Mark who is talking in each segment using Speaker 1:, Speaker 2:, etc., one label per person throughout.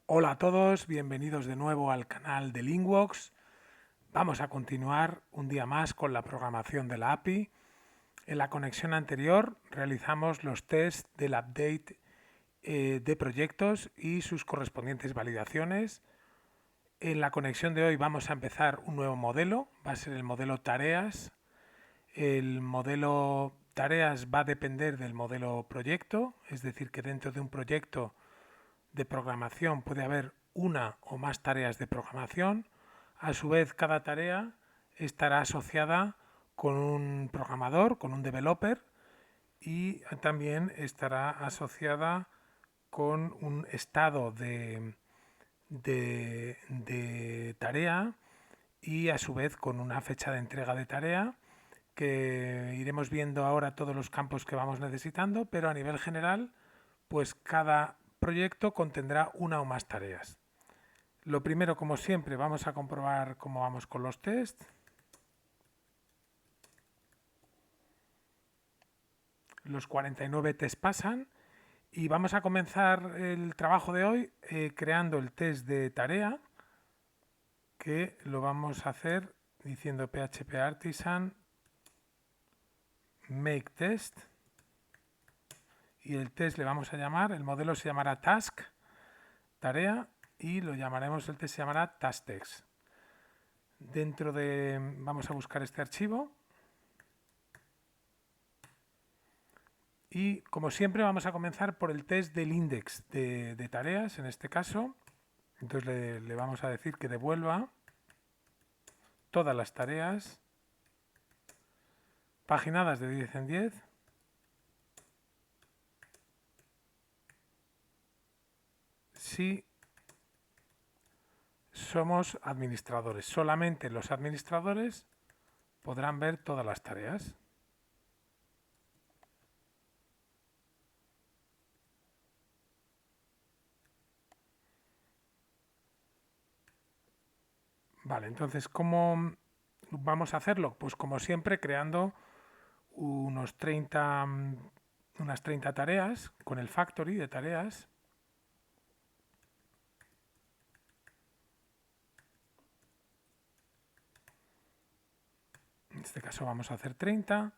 Speaker 1: Hola a todos, bienvenidos de nuevo al canal de Linkworks. Vamos a continuar un día más con la programación de la API. En la conexión anterior realizamos los tests del update de proyectos y sus correspondientes validaciones. En la conexión de hoy vamos a empezar un nuevo modelo, va a ser el modelo tareas. El modelo tareas va a depender del modelo proyecto, es decir, que dentro de un proyecto de programación puede haber una o más tareas de programación. A su vez, cada tarea estará asociada con un programador, con un developer, y también estará asociada con un estado de tarea y a su vez con una fecha de entrega de tarea que iremos viendo ahora todos los campos que vamos necesitando, pero a nivel general, pues cada proyecto contendrá una o más tareas. Lo primero, como siempre, vamos a comprobar cómo vamos con los tests. Los 49 tests pasan y vamos a comenzar el trabajo de hoy creando el test de tarea, que lo vamos a hacer diciendo php artisan make test, y el test le vamos a llamar, el modelo se llamará task, tarea, y lo llamaremos, el test se llamará tasktext. Dentro de, vamos a buscar este archivo y como siempre vamos a comenzar por el test del index de tareas, en este caso. Entonces le vamos a decir que devuelva todas las tareas paginadas de 10 en 10 si somos administradores. Solamente los administradores podrán ver todas las tareas. Vale, entonces, ¿cómo vamos a hacerlo? Pues como siempre, creando unas 30 tareas con el factory de tareas. En este caso vamos a hacer 30.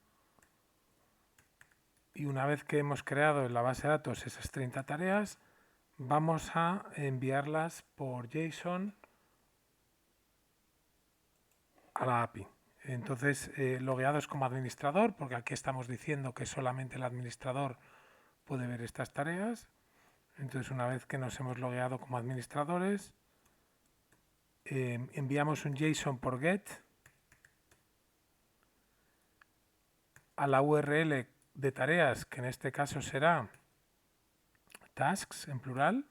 Speaker 1: Y una vez que hemos creado en la base de datos esas 30 tareas, vamos a enviarlas por JSON a la API. Entonces, logueados como administrador, porque aquí estamos diciendo que solamente el administrador puede ver estas tareas. Entonces, una vez que nos hemos logueado como administradores, enviamos un JSON por GET a la URL de tareas, que en este caso será tasks en plural,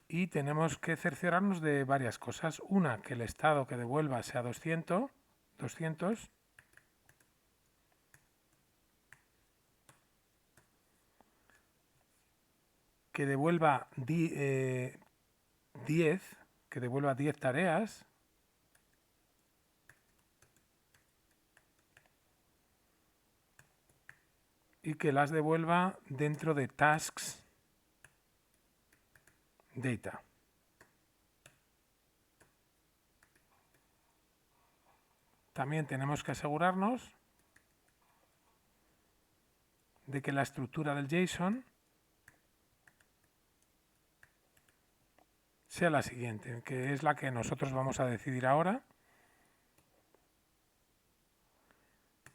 Speaker 1: y tenemos que cerciorarnos de varias cosas. Una, que el estado que devuelva sea 200, que devuelva 10, que devuelva 10 tareas, y que las devuelva dentro de tasks data. También tenemos que asegurarnos de que la estructura del JSON sea la siguiente, que es la que nosotros vamos a decidir ahora.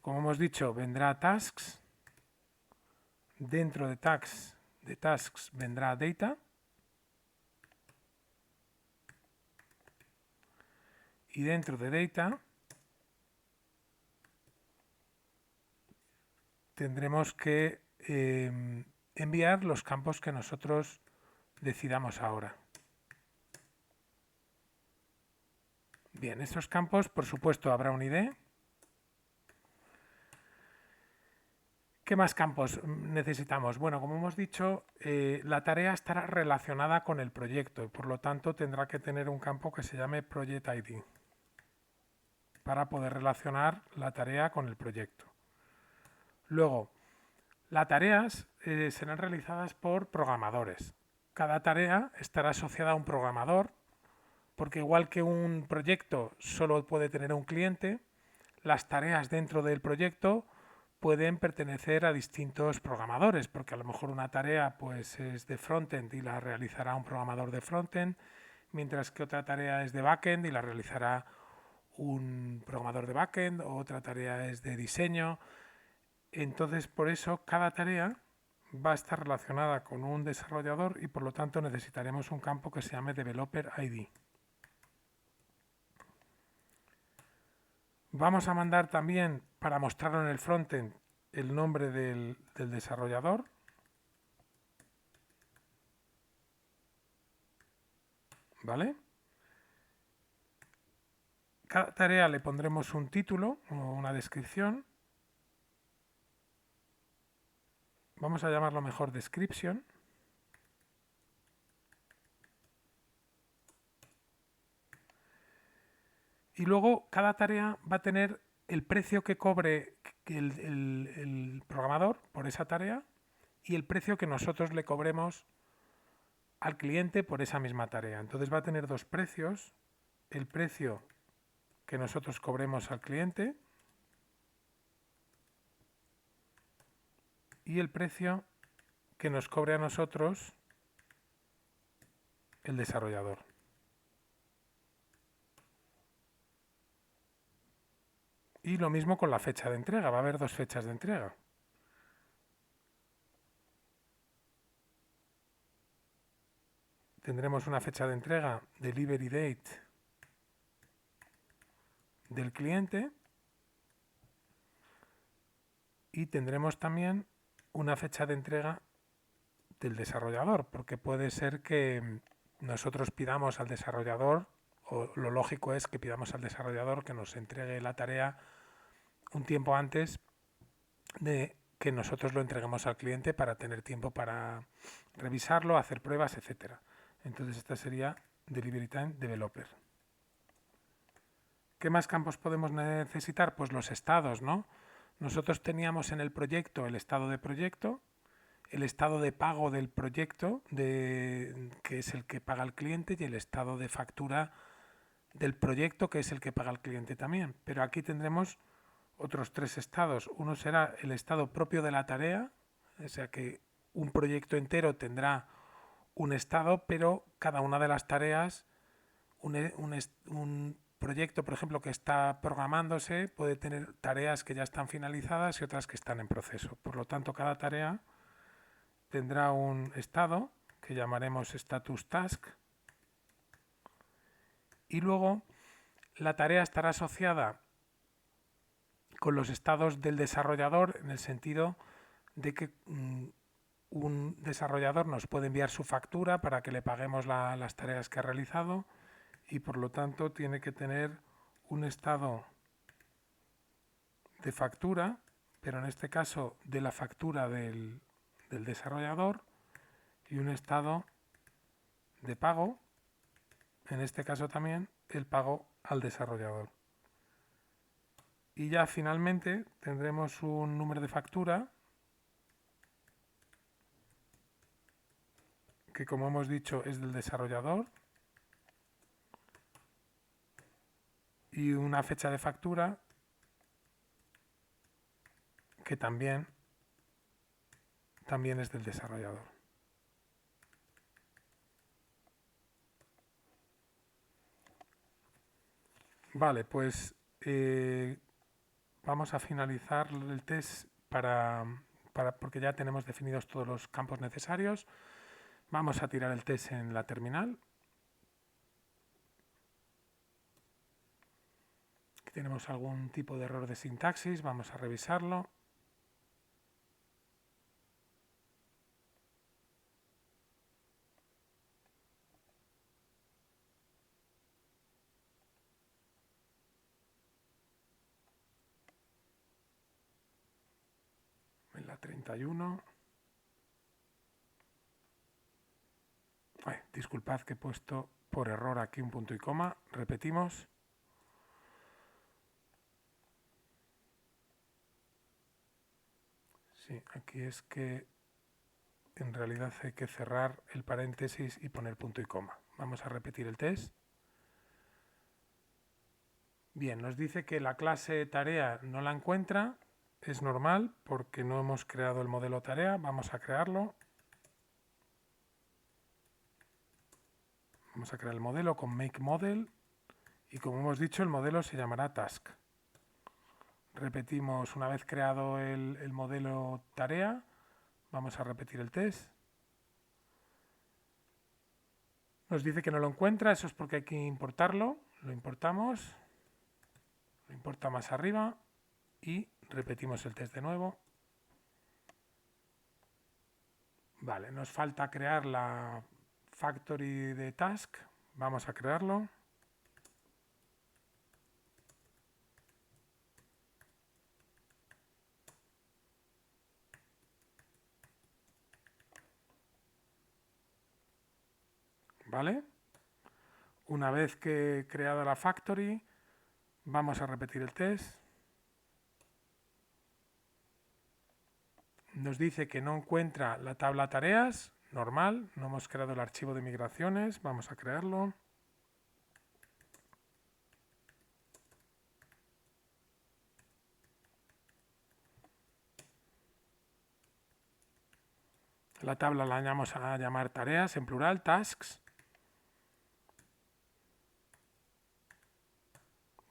Speaker 1: Como hemos dicho, vendrá tasks. Dentro de tasks vendrá data. Y dentro de data tendremos que enviar los campos que nosotros decidamos ahora. Bien, estos campos, por supuesto, habrá un ID. ¿Qué más campos necesitamos? Bueno, como hemos dicho, la tarea estará relacionada con el proyecto y por lo tanto tendrá que tener un campo que se llame Project ID para poder relacionar la tarea con el proyecto. Luego, las tareas serán realizadas por programadores. Cada tarea estará asociada a un programador, porque igual que un proyecto solo puede tener un cliente, las tareas dentro del proyecto pueden pertenecer a distintos programadores, porque a lo mejor una tarea pues es de frontend y la realizará un programador de frontend, mientras que otra tarea es de backend y la realizará un programador de backend, o otra tarea es de diseño. Entonces, por eso cada tarea va a estar relacionada con un desarrollador y por lo tanto necesitaremos un campo que se llame Developer ID. Vamos a mandar también, para mostrarlo en el frontend, el nombre del desarrollador. ¿Vale? Cada tarea le pondremos un título o una descripción. Vamos a llamarlo mejor description. Y luego cada tarea va a tener el precio que cobre el programador por esa tarea y el precio que nosotros le cobremos al cliente por esa misma tarea. Entonces va a tener dos precios: el precio que nosotros cobremos al cliente y el precio que nos cobre a nosotros el desarrollador. Y lo mismo con la fecha de entrega, va a haber dos fechas de entrega. Tendremos una fecha de entrega, delivery date, del cliente, y tendremos también una fecha de entrega del desarrollador, porque puede ser que nosotros pidamos al desarrollador, o lo lógico es que pidamos al desarrollador que nos entregue la tarea un tiempo antes de que nosotros lo entreguemos al cliente, para tener tiempo para revisarlo, hacer pruebas, etcétera. Entonces esta sería Delivery Time Developer. ¿Qué más campos podemos necesitar? Pues los estados, ¿no? Nosotros teníamos en el proyecto el estado de proyecto, el estado de pago del proyecto, que es el que paga el cliente, y el estado de factura del proyecto, que es el que paga el cliente también. Pero aquí tendremos otros tres estados. Uno será el estado propio de la tarea, o sea que un proyecto entero tendrá un estado, pero cada una de las tareas, un proyecto, por ejemplo, que está programándose, puede tener tareas que ya están finalizadas y otras que están en proceso. Por lo tanto, cada tarea tendrá un estado que llamaremos status task, y luego la tarea estará asociada con los estados del desarrollador, en el sentido de que un desarrollador nos puede enviar su factura para que le paguemos las tareas que ha realizado, y por lo tanto tiene que tener un estado de factura, pero en este caso de la factura del desarrollador, y un estado de pago, en este caso también el pago al desarrollador. Y ya finalmente tendremos un número de factura que, como hemos dicho, es del desarrollador, y una fecha de factura que también es del desarrollador. Vale, pues vamos a finalizar el test porque ya tenemos definidos todos los campos necesarios. Vamos a tirar el test en la terminal. Aquí tenemos algún tipo de error de sintaxis, vamos a revisarlo. En la 31. Disculpad que he puesto por error aquí un punto y coma. Repetimos. Sí, aquí es que en realidad hay que cerrar el paréntesis y poner punto y coma. Vamos a repetir el test. Bien, nos dice que la clase tarea no la encuentra. Es normal porque no hemos creado el modelo tarea. Vamos a crearlo. Vamos a crear el modelo con make model y como hemos dicho el modelo se llamará task. Repetimos una vez creado el modelo tarea. Vamos a repetir el test. Nos dice que no lo encuentra, eso es porque hay que importarlo. Lo importamos. Lo importa más arriba y repetimos el test de nuevo. Vale, nos falta crear la factory de task. Vamos a crearlo. ¿Vale? Una vez que he creado la factory, vamos a repetir el test. Nos dice que no encuentra la tabla tareas, normal, no hemos creado el archivo de migraciones, vamos a crearlo. La tabla la vamos a llamar tareas en plural, tasks.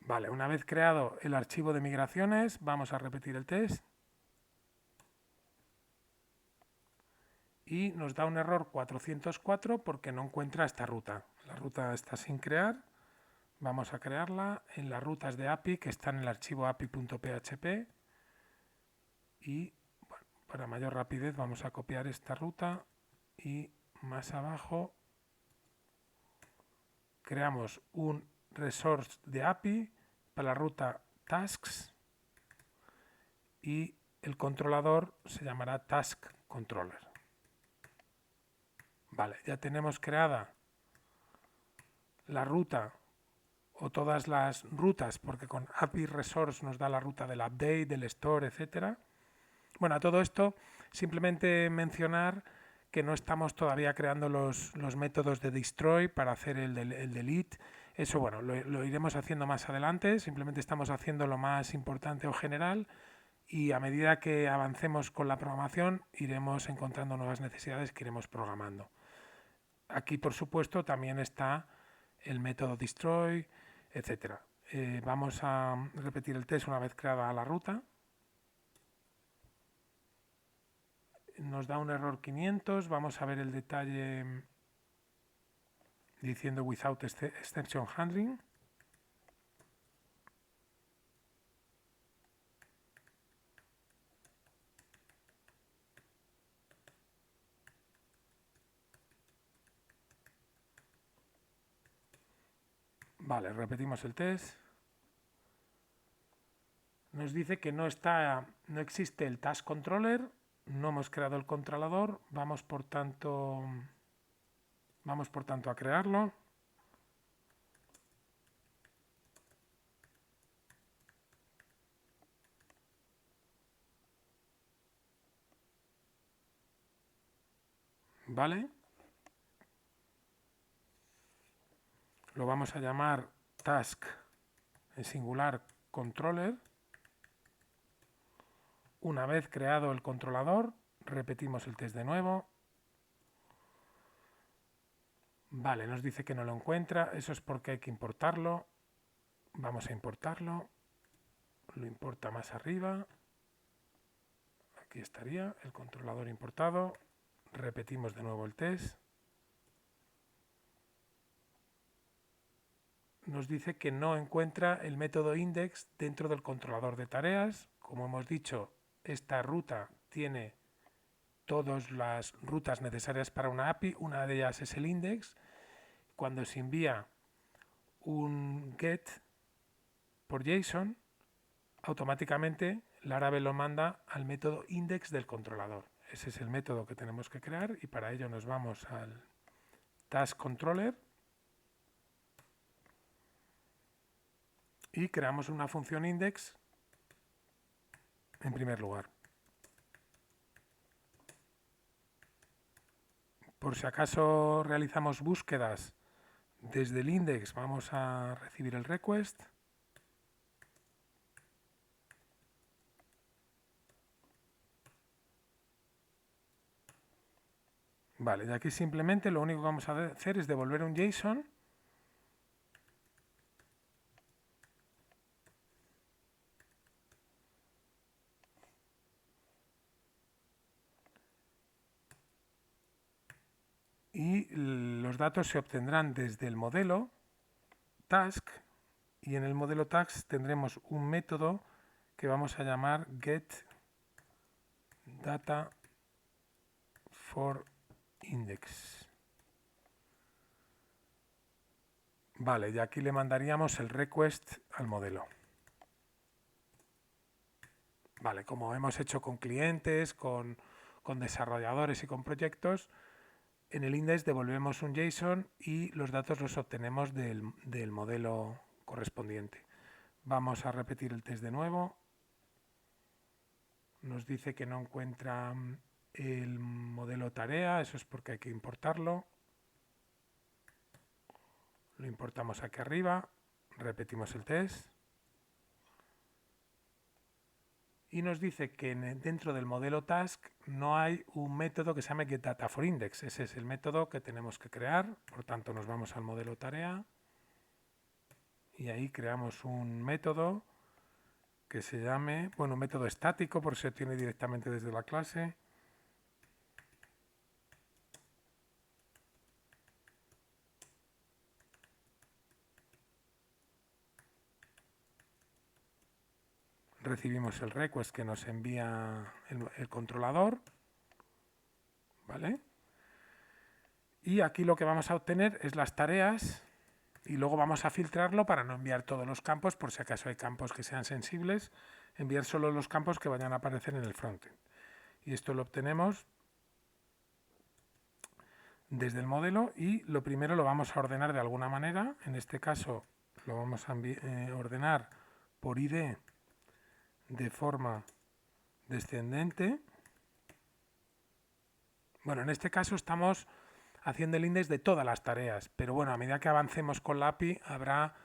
Speaker 1: Vale, una vez creado el archivo de migraciones, vamos a repetir el test. Y nos da un error 404 porque no encuentra esta ruta. La ruta está sin crear. Vamos a crearla en las rutas de API que están en el archivo api.php. Y bueno, para mayor rapidez vamos a copiar esta ruta y más abajo creamos un resource de API para la ruta tasks y el controlador se llamará task controller. Vale, ya tenemos creada la ruta o todas las rutas, porque con API Resource nos da la ruta del update, del store, etcétera. Bueno, a todo esto simplemente mencionar que no estamos todavía creando los métodos de destroy para hacer el delete. Eso, bueno, lo iremos haciendo más adelante. Simplemente estamos haciendo lo más importante o general y a medida que avancemos con la programación iremos encontrando nuevas necesidades que iremos programando. Aquí, por supuesto, también está el método destroy, etcétera. Vamos a repetir el test una vez creada la ruta. Nos da un error 500. Vamos a ver el detalle diciendo without exception handling. Vale, repetimos el test. Nos dice que no existe el task controller, no hemos creado el controlador, vamos por tanto a crearlo. Vale. Lo vamos a llamar task en singular controller. Una vez creado el controlador, repetimos el test de nuevo. Vale, nos dice que no lo encuentra, eso es porque hay que importarlo. Vamos a importarlo. Lo importa más arriba. Aquí estaría el controlador importado. Repetimos de nuevo el test. Nos dice que no encuentra el método index dentro del controlador de tareas. Como hemos dicho, esta ruta tiene todas las rutas necesarias para una API. Una de ellas es el index. Cuando se envía un get por JSON, automáticamente Laravel lo manda al método index del controlador. Ese es el método que tenemos que crear y para ello nos vamos al task controller y creamos una función index en primer lugar. Por si acaso realizamos búsquedas desde el index, vamos a recibir el request. Vale, de aquí simplemente lo único que vamos a hacer es devolver un JSON. Y los datos se obtendrán desde el modelo task, y en el modelo task tendremos un método que vamos a llamar getDataForIndex. Vale, y aquí le mandaríamos el request al modelo. Vale, como hemos hecho con clientes, con desarrolladores y con proyectos, en el index devolvemos un JSON y los datos los obtenemos del modelo correspondiente. Vamos a repetir el test de nuevo. Nos dice que no encuentra el modelo tarea, eso es porque hay que importarlo. Lo importamos aquí arriba, repetimos el test. Y nos dice que dentro del modelo task no hay un método que se llame getDataForIndex. Ese es el método que tenemos que crear. Por tanto, nos vamos al modelo tarea y ahí creamos un método que se llame, bueno, un método estático, por si se obtiene directamente desde la clase. Recibimos el request que nos envía el controlador, ¿vale? Y aquí lo que vamos a obtener es las tareas y luego vamos a filtrarlo para no enviar todos los campos, por si acaso hay campos que sean sensibles, enviar solo los campos que vayan a aparecer en el frontend. Y esto lo obtenemos desde el modelo y lo primero lo vamos a ordenar de alguna manera. En este caso lo vamos a ordenar por ID de forma descendente. Bueno, en este caso estamos haciendo el index de todas las tareas, pero bueno, a medida que avancemos con la API habrá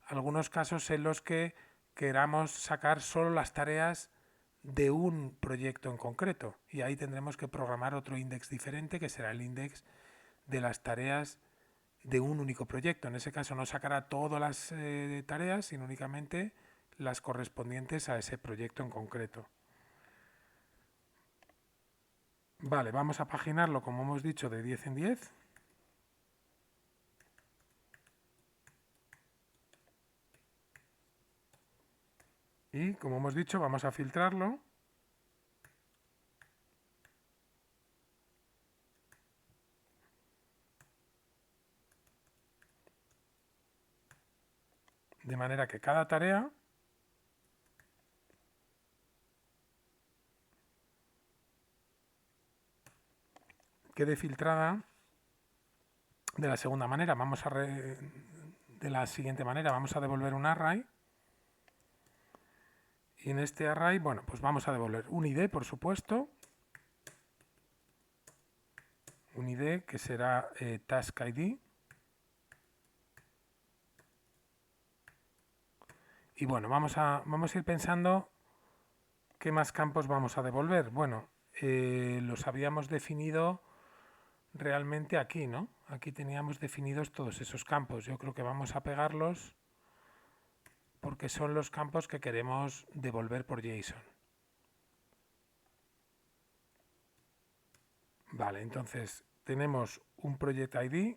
Speaker 1: algunos casos en los que queramos sacar solo las tareas de un proyecto en concreto y ahí tendremos que programar otro index diferente que será el index de las tareas de un único proyecto. En ese caso no sacará todas las tareas, sino únicamente las correspondientes a ese proyecto en concreto. Vale, vamos a paginarlo, como hemos dicho, de 10 en 10. Y, como hemos dicho, vamos a filtrarlo. De manera que cada tarea quede filtrada de la segunda manera. De la siguiente manera, vamos a devolver un array. Y en este array, bueno, pues vamos a devolver un ID, por supuesto. Un ID que será task ID. Y bueno, vamos a ir pensando qué más campos vamos a devolver. Bueno, los habíamos definido realmente aquí, ¿no? Aquí teníamos definidos todos esos campos. Yo creo que vamos a pegarlos porque son los campos que queremos devolver por JSON. Vale, entonces tenemos un project ID.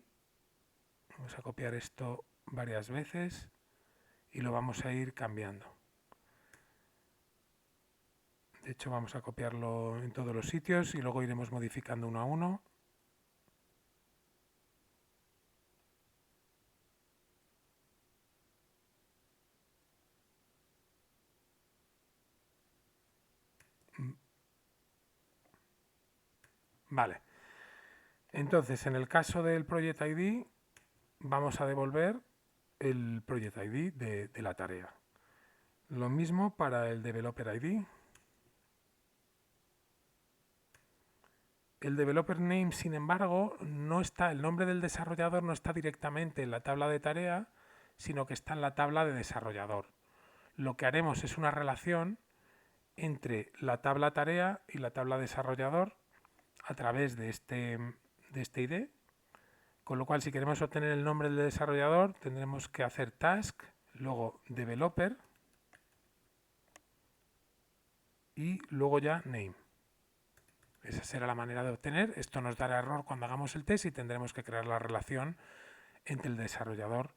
Speaker 1: Vamos a copiar esto varias veces y lo vamos a ir cambiando. De hecho, vamos a copiarlo en todos los sitios y luego iremos modificando uno a uno. Vale. Entonces, en el caso del Project ID, vamos a devolver el Project ID de la tarea. Lo mismo para el Developer ID. El developer name, sin embargo, no está, el nombre del desarrollador no está directamente en la tabla de tarea, sino que está en la tabla de desarrollador. Lo que haremos es una relación entre la tabla tarea y la tabla desarrollador a través de este ID, con lo cual si queremos obtener el nombre del desarrollador tendremos que hacer task, luego developer y luego ya name. Esa será la manera de obtener. Esto nos dará error cuando hagamos el test y tendremos que crear la relación entre el desarrollador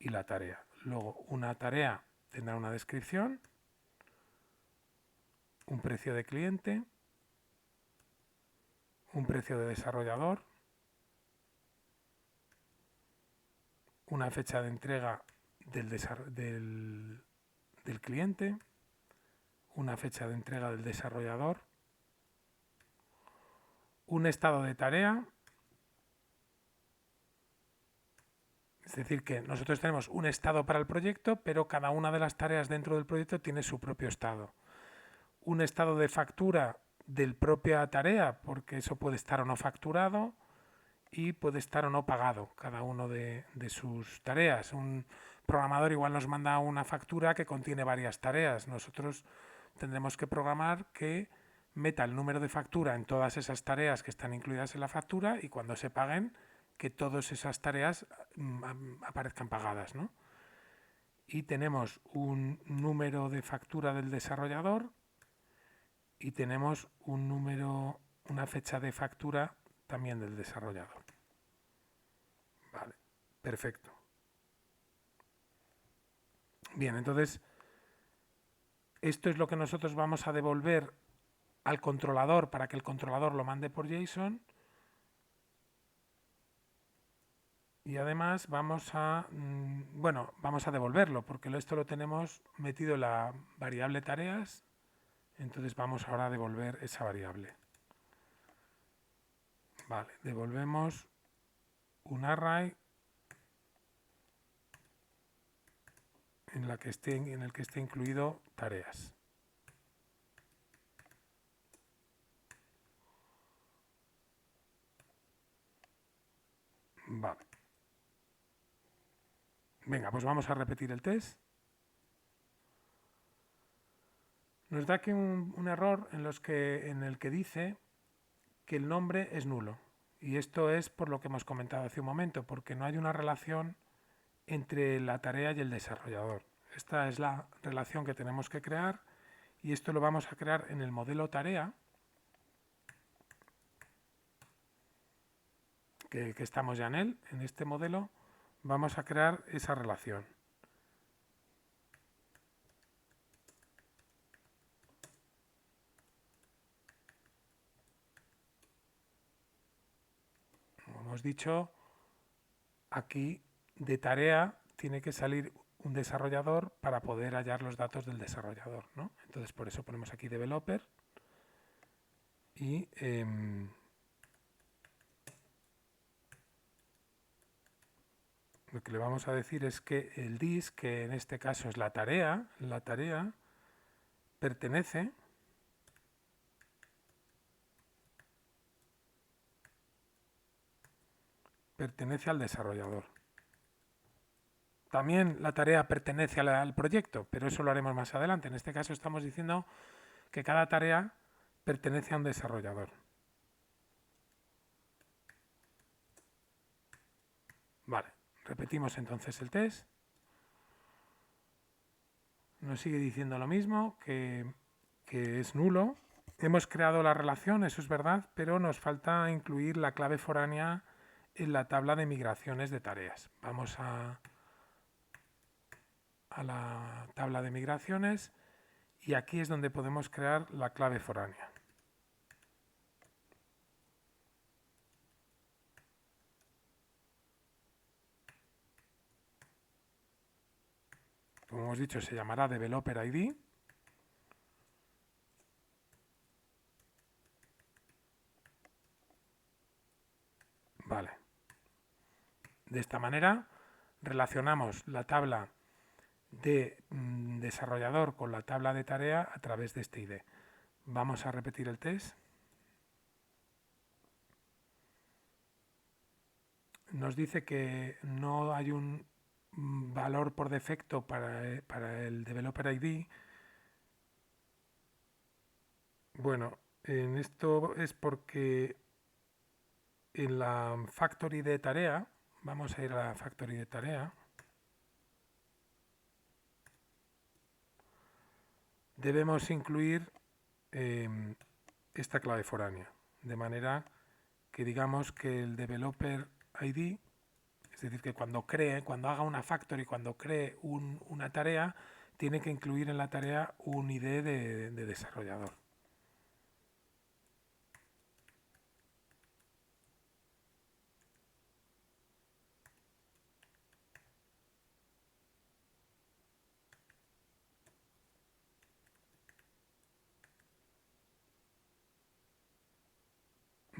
Speaker 1: y la tarea. Luego una tarea tendrá una descripción, un precio de cliente, un precio de desarrollador, una fecha de entrega del cliente, una fecha de entrega del desarrollador, un estado de tarea, es decir, que nosotros tenemos un estado para el proyecto, pero cada una de las tareas dentro del proyecto tiene su propio estado. Un estado de factura del propia tarea, porque eso puede estar o no facturado y puede estar o no pagado cada uno de sus tareas. Un programador igual nos manda una factura que contiene varias tareas. Nosotros tendremos que programar que meta el número de factura en todas esas tareas que están incluidas en la factura y cuando se paguen que todas esas tareas aparezcan pagadas, ¿no? Y tenemos un número de factura del desarrollador y tenemos una fecha de factura también del desarrollador. Vale, perfecto. Bien, entonces esto es lo que nosotros vamos a devolver al controlador para que el controlador lo mande por JSON. Y además vamos a devolverlo porque esto lo tenemos metido en la variable tareas. Entonces vamos ahora a devolver esa variable. Vale, devolvemos un array en el que esté incluido tareas. Vale. Venga, pues vamos a repetir el test. Nos da aquí un error en el que dice que el nombre es nulo. Y esto es por lo que hemos comentado hace un momento, porque no hay una relación entre la tarea y el desarrollador. Esta es la relación que tenemos que crear y esto lo vamos a crear en el modelo tarea que estamos ya en él. En este modelo vamos a crear esa relación. Como hemos dicho, aquí de tarea tiene que salir un desarrollador para poder hallar los datos del desarrollador, ¿no? Entonces por eso ponemos aquí developer y lo que le vamos a decir es que el dis, que en este caso es la tarea pertenece al desarrollador. También la tarea pertenece al proyecto, pero eso lo haremos más adelante. En este caso estamos diciendo que cada tarea pertenece a un desarrollador. Vale, repetimos entonces el test. Nos sigue diciendo lo mismo, que es nulo. Hemos creado la relación, eso es verdad, pero nos falta incluir la clave foránea en la tabla de migraciones de tareas. Vamos a la tabla de migraciones y aquí es donde podemos crear la clave foránea. Como hemos dicho, se llamará Developer ID. Vale. De esta manera relacionamos la tabla de desarrollador con la tabla de tarea a través de este ID. Vamos a repetir el test. nos dice que no hay un valor por defecto para el Developer ID. Bueno, en esto es porque en la factory de tarea, vamos a ir a la factory de tarea, debemos incluir esta clave foránea, de manera que digamos que el Developer ID, es decir, que cuando haga una factory, cuando cree una tarea, tiene que incluir en la tarea un ID de desarrollador.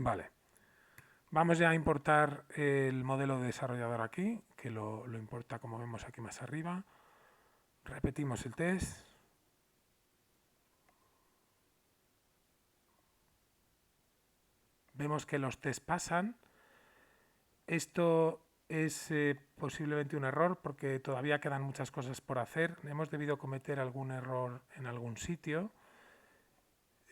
Speaker 1: Vale. Vamos ya a importar el modelo de desarrollador aquí, que lo importa como vemos aquí más arriba. Repetimos el test. Vemos que los tests pasan. Esto es posiblemente un error porque todavía quedan muchas cosas por hacer. Hemos debido cometer algún error en algún sitio.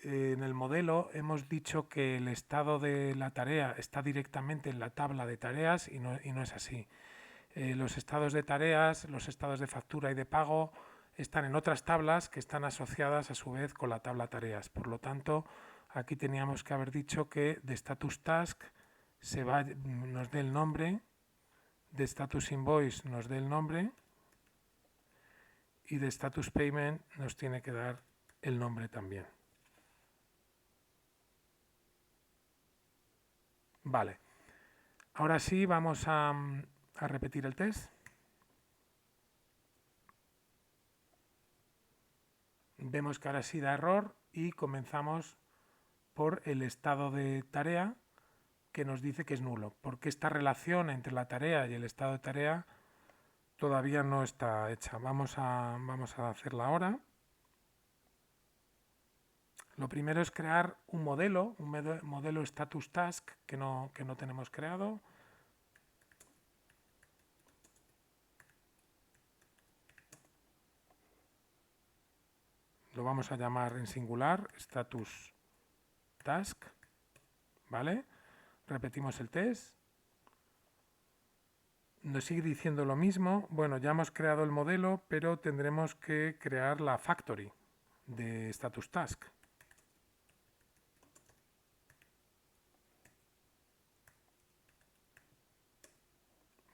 Speaker 1: En el modelo hemos dicho que el estado de la tarea está directamente en la tabla de tareas y no es así. Los estados de tareas, los estados de factura y de pago están en otras tablas que están asociadas a su vez con la tabla tareas. Por lo tanto, aquí teníamos que haber dicho que de status task nos dé el nombre, de status invoice nos dé el nombre y de status payment nos tiene que dar el nombre también. Vale. Ahora sí vamos a repetir el test. Vemos que ahora sí da error y comenzamos por el estado de tarea que nos dice que es nulo, porque esta relación entre la tarea y el estado de tarea todavía no está hecha. Vamos a hacerla ahora. Lo primero es crear un modelo status task que no tenemos creado. Lo vamos a llamar en singular status task, ¿vale? Repetimos el test. Nos sigue diciendo lo mismo. Bueno, ya hemos creado el modelo, pero tendremos que crear la factory de status task.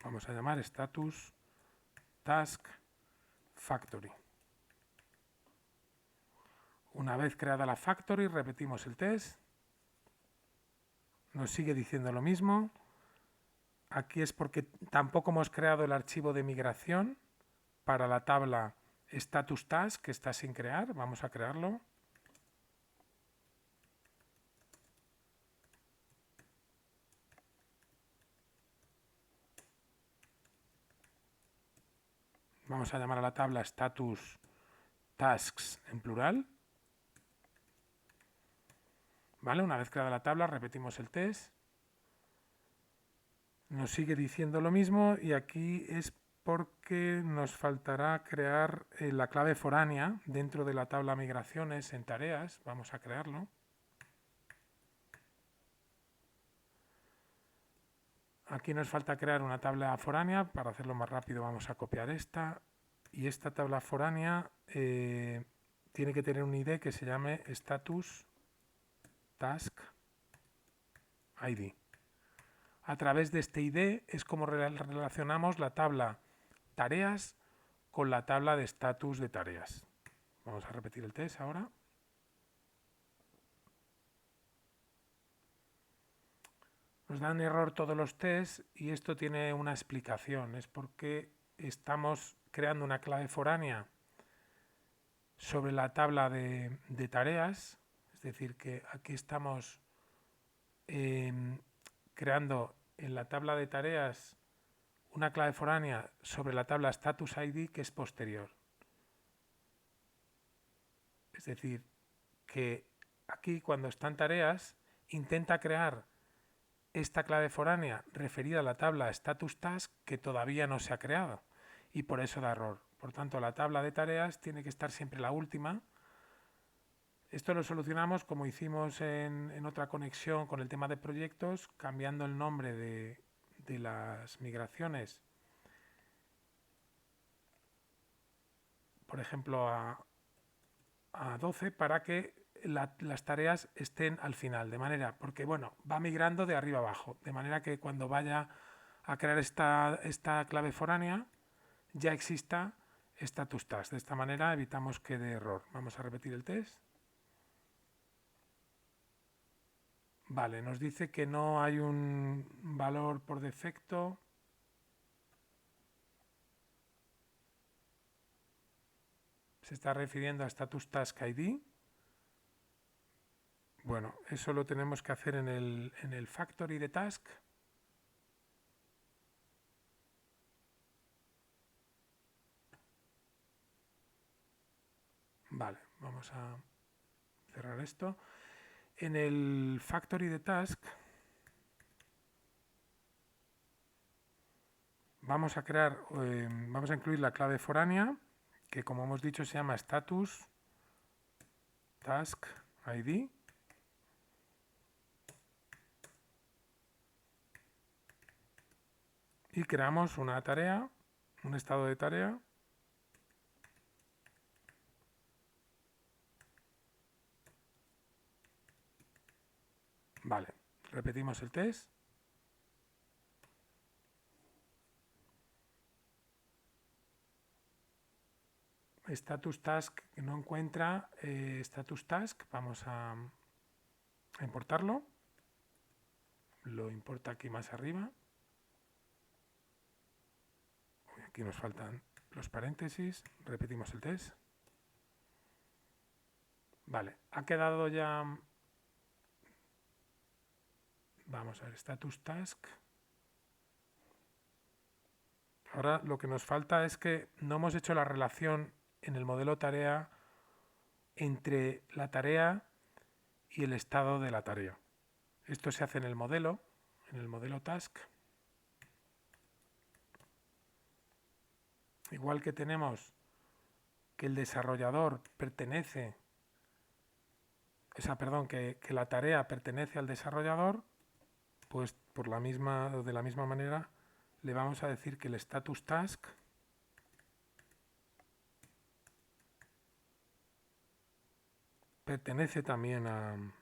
Speaker 1: Vamos a llamar status task factory. Una vez creada la factory, repetimos el test. Nos sigue diciendo lo mismo. Aquí es porque tampoco hemos creado el archivo de migración para la tabla status task, que está sin crear. Vamos a crearlo. Vamos a llamar a la tabla status tasks en plural. ¿Vale? Una vez creada la tabla, repetimos el test. Nos sigue diciendo lo mismo y aquí es porque nos faltará crear la clave foránea dentro de la tabla migraciones en tareas. Vamos a crearlo. Aquí nos falta crear una tabla foránea. Para hacerlo más rápido vamos a copiar esta. Y esta tabla foránea tiene que tener un ID que se llame status task ID. A través de este ID es como relacionamos la tabla tareas con la tabla de estatus de tareas. Vamos a repetir el test ahora. Nos dan error todos los tests y esto tiene una explicación. Es porque estamos creando una clave foránea sobre la tabla de tareas. Es decir, que aquí estamos creando en la tabla de tareas una clave foránea sobre la tabla status ID que es posterior. Es decir, que aquí cuando están tareas intenta crear esta clave foránea referida a la tabla status task que todavía no se ha creado y por eso da error. Por tanto, la tabla de tareas tiene que estar siempre la última. Esto lo solucionamos como hicimos en otra conexión con el tema de proyectos, cambiando el nombre de las migraciones, por ejemplo, a 12 para que las tareas estén al final, de manera, porque bueno, va migrando de arriba abajo, de manera que cuando vaya a crear esta clave foránea ya exista status task. De esta manera evitamos que dé error. Vamos a repetir el test. Vale, nos dice que no hay un valor por defecto. Se está refiriendo a status task ID. Bueno, eso lo tenemos que hacer en el factory de task. Vale, vamos a cerrar esto. En el factory de task vamos a crear, vamos a incluir la clave foránea, que como hemos dicho se llama status task ID. Y creamos una tarea, un estado de tarea. Vale, repetimos el test. Status task que no encuentra status task, vamos a importarlo. Lo importa aquí más arriba. Aquí nos faltan los paréntesis. Repetimos el test. Vale, ha quedado ya. Vamos a ver, status task. Ahora lo que nos falta es que no hemos hecho la relación en el modelo tarea entre la tarea y el estado de la tarea. Esto se hace en el modelo task. Igual que tenemos que el desarrollador pertenece, que la tarea pertenece al desarrollador, pues de la misma manera le vamos a decir que el status task pertenece también a...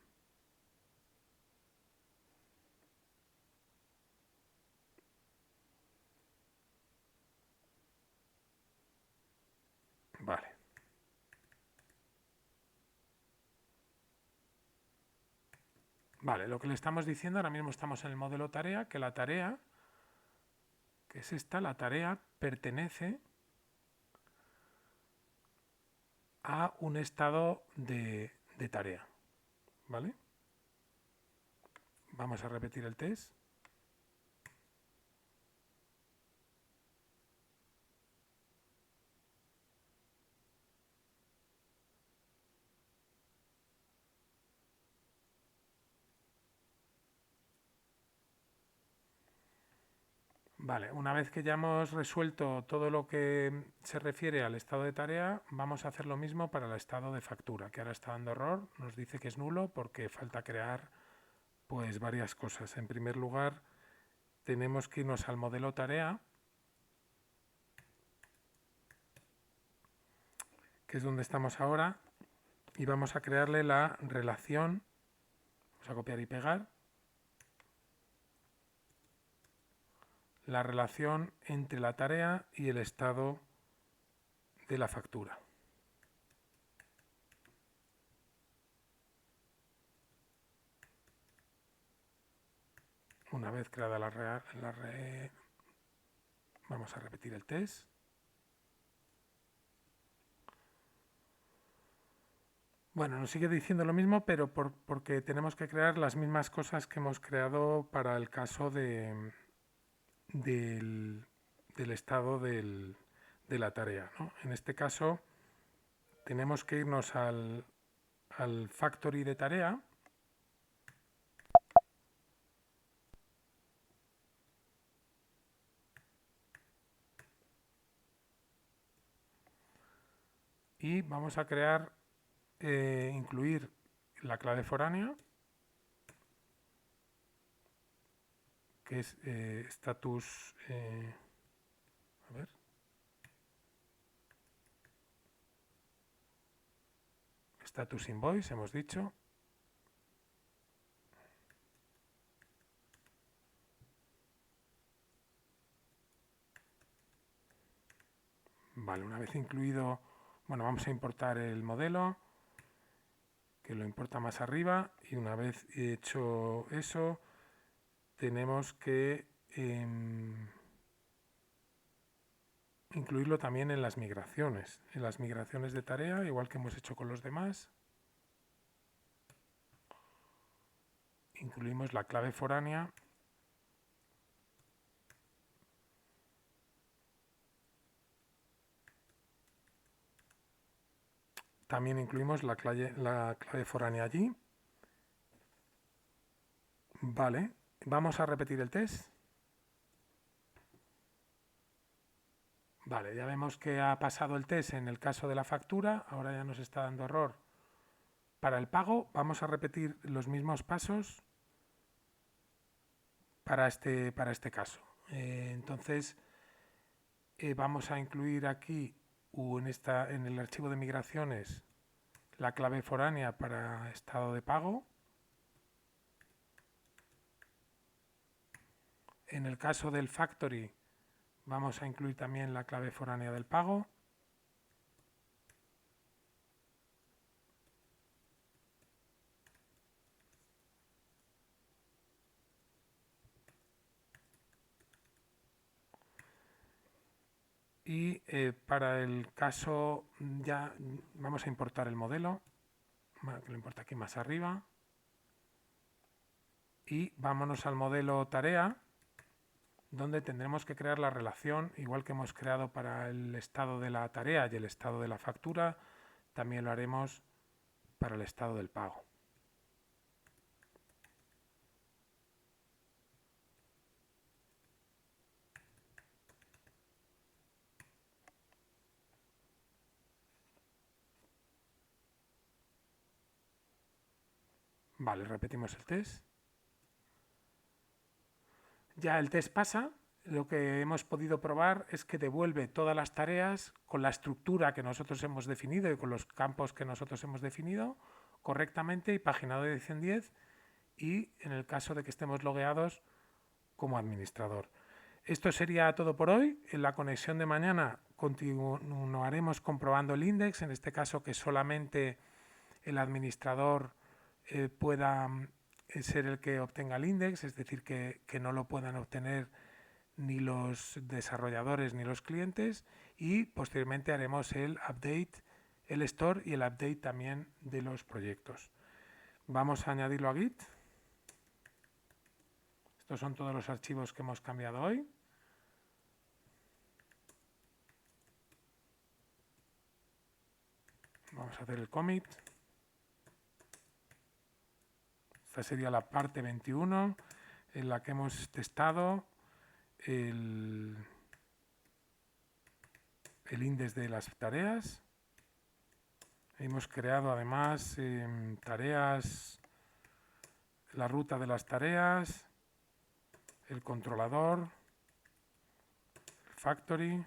Speaker 1: Vale. Vale, lo que le estamos diciendo, ahora mismo estamos en el modelo tarea, que la tarea, que es esta, la tarea pertenece a un estado de tarea. ¿Vale? Vamos a repetir el test. Vale, una vez que ya hemos resuelto todo lo que se refiere al estado de tarea, vamos a hacer lo mismo para el estado de factura, que ahora está dando error, nos dice que es nulo porque falta crear pues varias cosas. En primer lugar, tenemos que irnos al modelo tarea, que es donde estamos ahora, y vamos a crearle la relación, vamos a copiar y pegar, la relación entre la tarea y el estado de la factura. Una vez creada vamos a repetir el test. Bueno, nos sigue diciendo lo mismo, pero porque tenemos que crear las mismas cosas que hemos creado para el caso del estado de la tarea, ¿no? En este caso tenemos que irnos al factory de tarea y vamos a crear, incluir la clave foránea, que es status, a ver, status invoice, hemos dicho. Vale, una vez incluido, bueno, vamos a importar el modelo, que lo importa más arriba, y una vez hecho eso, tenemos que incluirlo también en las migraciones de tarea, igual que hemos hecho con los demás. Incluimos la clave foránea. También incluimos la clave foránea allí. Vale, vamos a repetir el test. Vale, ya vemos que ha pasado el test en el caso de la factura. Ahora ya nos está dando error para el pago. Vamos a repetir los mismos pasos para este caso. Entonces, vamos a incluir aquí en el archivo de migraciones la clave foránea para estado de pago. En el caso del factory vamos a incluir también la clave foránea del pago. Y para el caso ya vamos a importar el modelo, que lo importa aquí más arriba. Y vámonos al modelo tarea, donde tendremos que crear la relación, igual que hemos creado para el estado de la tarea y el estado de la factura, también lo haremos para el estado del pago. Vale, repetimos el test. Ya el test pasa. Lo que hemos podido probar es que devuelve todas las tareas con la estructura que nosotros hemos definido y con los campos que nosotros hemos definido correctamente y paginado de 110, y en el caso de que estemos logueados como administrador. Esto sería todo por hoy. En la conexión de mañana continuaremos comprobando el index, en este caso que solamente el administrador pueda ser el que obtenga el index, es decir, que no lo puedan obtener ni los desarrolladores ni los clientes, y posteriormente haremos el update, el store y el update también de los proyectos. Vamos a añadirlo a Git. Estos son todos los archivos que hemos cambiado hoy. Vamos a hacer el commit. Esta sería la parte 21 en la que hemos testado el índice de las tareas. Hemos creado además tareas, la ruta de las tareas, el controlador, el factory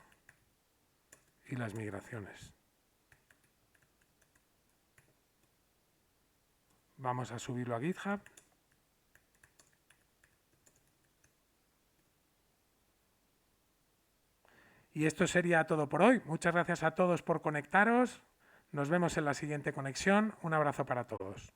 Speaker 1: y las migraciones. Vamos a subirlo a GitHub. Y esto sería todo por hoy. Muchas gracias a todos por conectaros. Nos vemos en la siguiente conexión. Un abrazo para todos.